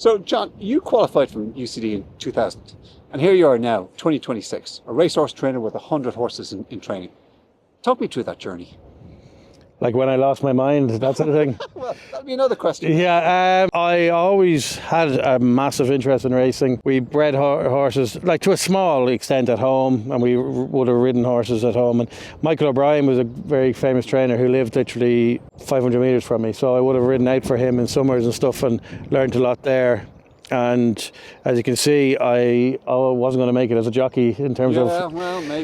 So, John, you qualified from UCD in 2000, and here you are now, 2026, a racehorse trainer with 100 horses in training. Talk me through that journey. Like when I lost my mind, that sort of thing. Well, that'll be another question. Yeah, I always had a massive interest in racing. We bred horses, like to a small extent at home, and we would have ridden horses at home. And Michael O'Brien was a very famous trainer who lived literally 500 metres from me. So I would have ridden out for him in summers and stuff and learned a lot there. And as you can see, I wasn't going to make it as a jockey in terms of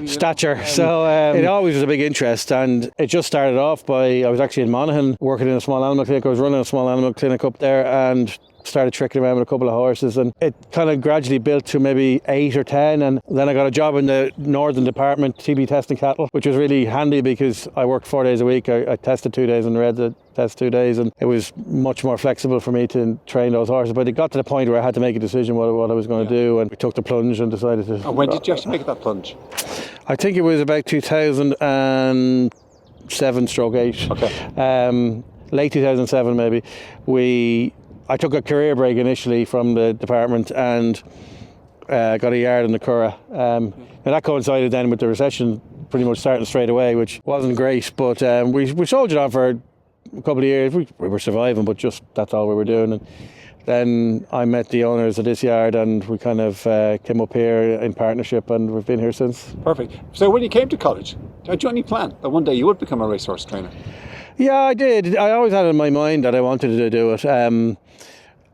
stature. So it always was a big interest, and it just started off by, I was actually in Monaghan working in a small animal clinic. I was running a small animal clinic up there and started tricking around with a couple of horses, and it kind of gradually built to maybe 8 or 10, and then I got a job in the northern department TB testing cattle, which was really handy because I worked 4 days a week. I tested 2 days and read the test 2 days, and it was much more flexible for me to train those horses. But it got to the point where I had to make a decision what I was going to do, and we took the plunge and decided to. And when did you actually make that plunge? I think it was about 2007/8. Okay. Late 2007 maybe. I took a career break initially from the department and got a yard in the Curragh. And that coincided then with the recession pretty much starting straight away, which wasn't great. But we soldiered on for a couple of years. We were surviving, but just that's all we were doing. And then I met the owners of this yard, and we kind of came up here in partnership, and we've been here since. Perfect. So when you came to college, had you any plan that one day you would become a racehorse trainer? Yeah, I did. I always had in my mind that I wanted to do it.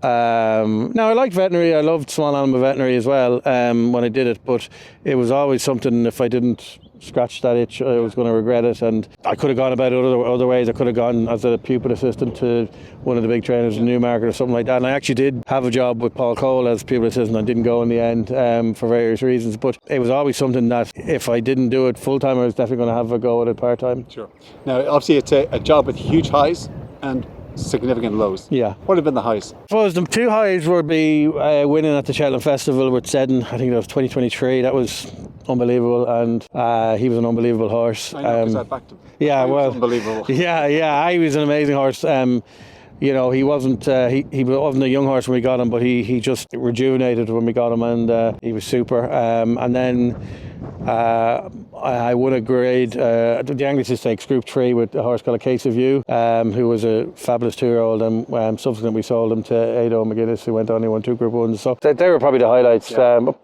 Now, I liked veterinary. I loved small animal veterinary as well when I did it, but it was always something, if I didn't scratch that itch, I was going to regret it. And I could have gone about it other ways. I could have gone as a pupil assistant to one of the big trainers in Newmarket or something like that. And I actually did have a job with Paul Cole as pupil assistant. I didn't go in the end for various reasons. But it was always something that if I didn't do it full-time, I was definitely going to have a go at it part-time. Sure. Now, obviously, it's a job with huge highs and significant lows. Yeah. What have been the highs? I suppose the two highs would be winning at the Cheltenham Festival with Seddon. I think that was 2023. That was unbelievable, and he was an unbelievable horse. I know, because I backed him. Yeah, He was well, unbelievable. Yeah, he was an amazing horse. You know, he wasn't he wasn't a young horse when we got him, but he just rejuvenated when we got him, and he was super. And then I won a grade, the Anglican Stakes Group 3 with a horse called A Case of You, who was a fabulous 2-year-old, and subsequently we sold him to Ado McGuinness, who went on and won 2 Group 1s. So they were probably the highlights.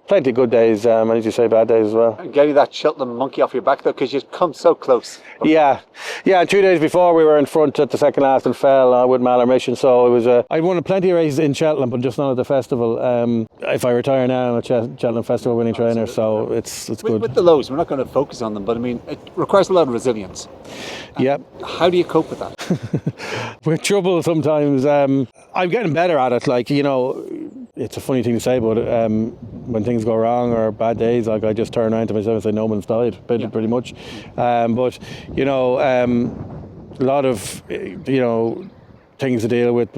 Plenty of good days, and as you say, bad days as well. And getting that Cheltenham monkey off your back, though, because you'd come so close. Yeah. 2 days before we were in front at the second last and fell with Malham Mission, so it was I'd won plenty of races in Cheltenham, but just not at the festival. If I retire now, I'm a Cheltenham Festival winning trainer, so it's good. With the lows, we're not going to focus on them, but I mean, it requires a lot of resilience. Yeah. How do you cope with that? With trouble sometimes. I'm getting better at it. Like, you know, it's a funny thing to say, but when things go wrong or bad days, like I just turn around to myself and say, no one's died, pretty much. But, you know, a lot of, you know, things to deal with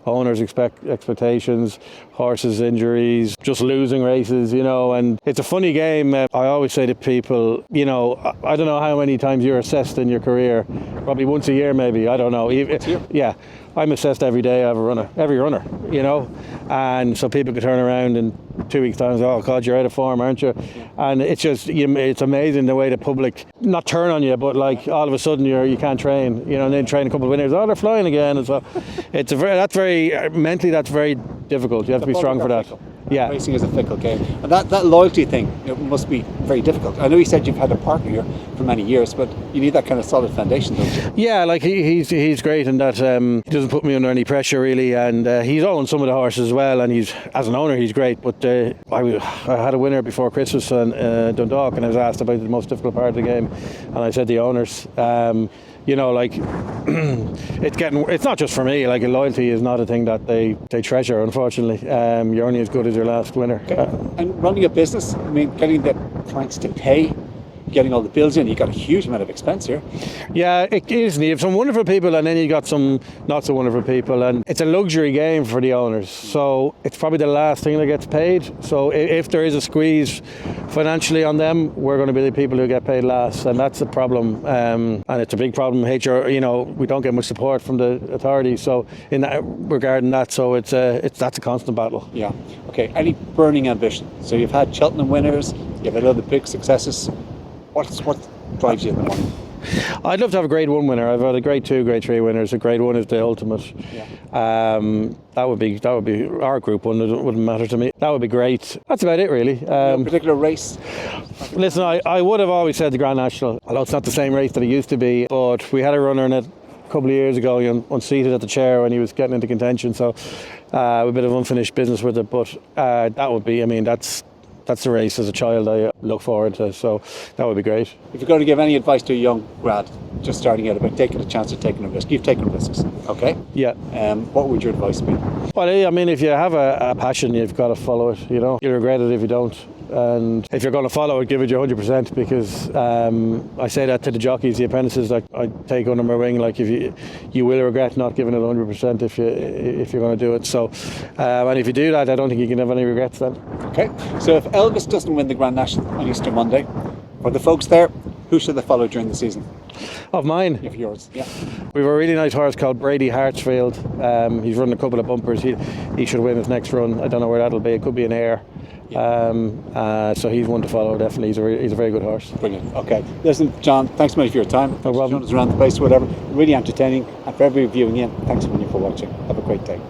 owners' expectations, horses' injuries, just losing races, you know, and it's a funny game. I always say to people, you know, I don't know how many times you're assessed in your career, probably once a year maybe, I don't know. Yeah, I'm assessed every day. I have every runner, you know, and so people could turn around in 2 weeks' time and say, oh God, you're out of form, aren't you? And it's just, it's amazing the way the public not turn on you, but like all of a sudden you can't train, you know, and then train a couple of winners, oh, they're flying again, and so that's very mentally, that's very difficult. You have to be strong for that. Yeah. Racing is a fickle game, and that loyalty thing, it must be very difficult. I know you said you've had a partner here for many years, but you need that kind of solid foundation, don't you? Yeah, like he's great in that he doesn't put me under any pressure really, and he's owned some of the horses as well, and he's, as an owner, he's great. But I had a winner before Christmas in Dundalk, and I was asked about the most difficult part of the game, and I said the owners. You know, like it's not just for me. Like, loyalty is not a thing that they treasure. Unfortunately, you're only as good as your last winner. Okay. And running a business, I mean, getting the clients to pay getting all the bills in. You got a huge amount of expense here. Yeah, it is. You have some wonderful people, and then you got some not so wonderful people, and it's a luxury game for the owners. So it's probably the last thing that gets paid. So if there is a squeeze financially on them, we're going to be the people who get paid last, and that's a problem. And it's a big problem. HR, we don't get much support from the authorities. So in that regarding that, so that's a constant battle. Yeah. Okay. Any burning ambition? So you've had Cheltenham winners. You've had other big successes. What drives you in the morning? I'd love to have a Grade 1 winner. I've had a Grade 2, Grade 3 winners. A Grade 1 is the ultimate. Yeah. That would be our Group 1. It wouldn't matter to me. That would be great. That's about it, really. No particular race? Listen, I would have always said the Grand National, although it's not the same race that it used to be, but we had a runner in it a couple of years ago, unseated at the chair when he was getting into contention, so a bit of unfinished business with it, but that would be, that's the race as a child I look forward to, so that would be great. If you're going to give any advice to a young grad just starting out about taking a chance of taking a risk, you've taken risks, okay? Yeah. What would your advice be? Well, if you have a passion, you've got to follow it, You'll regret it if you don't. And if you're going to follow it, give it your 100%, because I say that to the jockeys, the apprentices, like I take under my wing, like if you will regret not giving it 100% if you're going to do it. So, and if you do that, I don't think you can have any regrets then. Okay, so if Elvis doesn't win the Grand National on Easter Monday, for the folks there, who should they follow during the season? Of mine? If yours, yeah. We have a really nice horse called Brady Hartsfield. He's run a couple of bumpers. He should win his next run. I don't know where that'll be. It could be an Ayr. Yeah. So he's one to follow, definitely. He's a very good horse. Brilliant. Okay. Listen, John, thanks so much for your time. No problem. Showing us around the place, whatever. Really entertaining. And for everybody viewing in, thanks so much for watching. Have a great day.